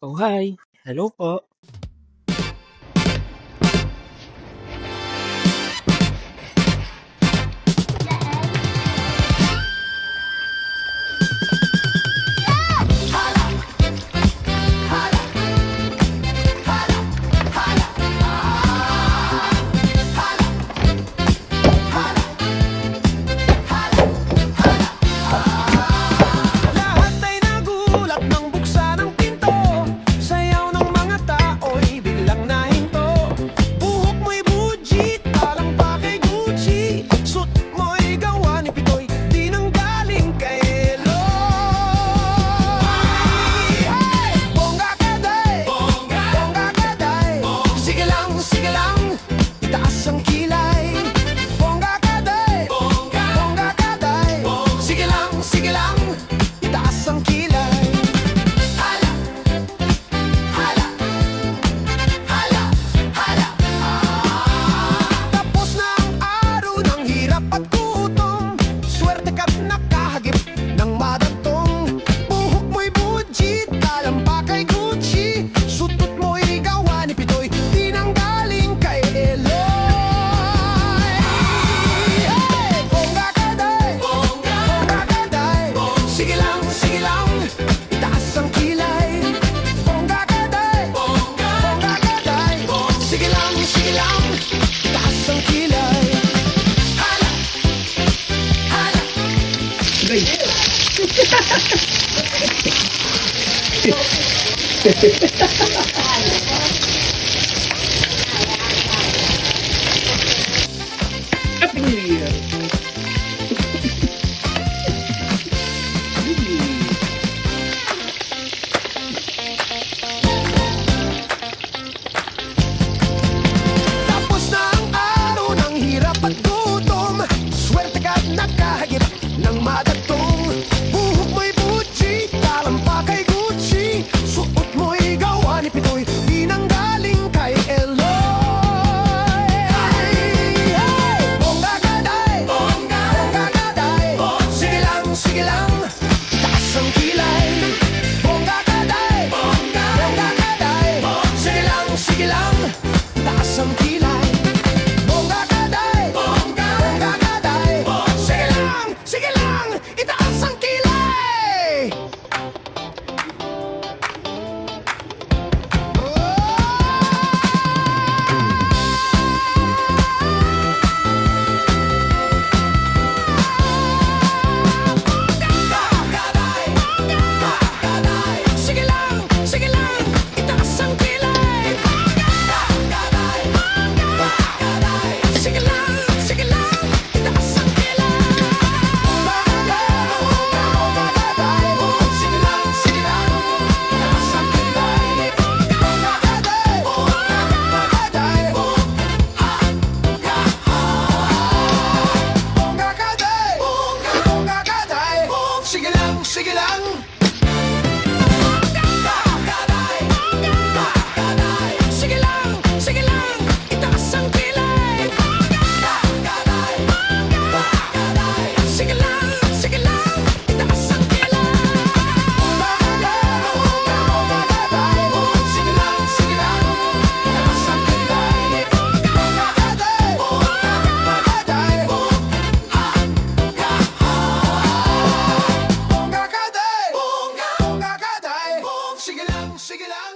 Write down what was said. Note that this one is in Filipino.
Oh, hi. Hello po. Lahat ay nagulat nang buksan ang pinto. Sayaw ng mga tao'y biglang nahinto. Buhok mo'y Gucci, talampa kay Gucci. Suot mo'y gawa ni Pitoy, di nang galing kay Eloy. Hey! Bongga ka day, bongga ka day. Sige lang, itaas ang kilay. Bongga ka day, bongga ka day. Sige lang, itaas ang kilay. Hala, hala, hala, hala. Tapos na ang araw ng hirap at gutom. Swerte ka't nakahagip ng madatong. Buhok mo'y Gucci, talampa kay Gucci. Sutot mo'y gawa ni Pitoy, di nang galing kay Eloy. Hey! Bongga ka day, bongga ka day. Sige lang, itaas ang kilay. Bongga ka day, bongga ka day. Sige lang, itaas ang kilay. Hala, hala. Happy New Year. Tapos na ang araw ng hirap at gutom. Swerte ka't nakahagip ng madatong. Buhok mo'y Gucci, talampa kay Gucci. Suot mo'y gawa ni Pitoy, di nang galing kay Eloy. Hey! Bongga ka day, bongga ka day. Sige lang, itaas ang kilay. Bongga ka day, bongga ka day. Sige lang, itaas ang kilay. Bongga ka day, bongga ka day. Sige lang, itaas ang kilay. Sige lang, itaas ang kilay. Sige lang, itaas ang kilay. Sige lang, itaas ang kilay. Bongga ka day, bongga ka day. Sige lang. Sige lang, itaas ang kilay. Sige lang, itaas ang kilay. Sige lang, itaas ang kilay. Bongga ka day, sige lang.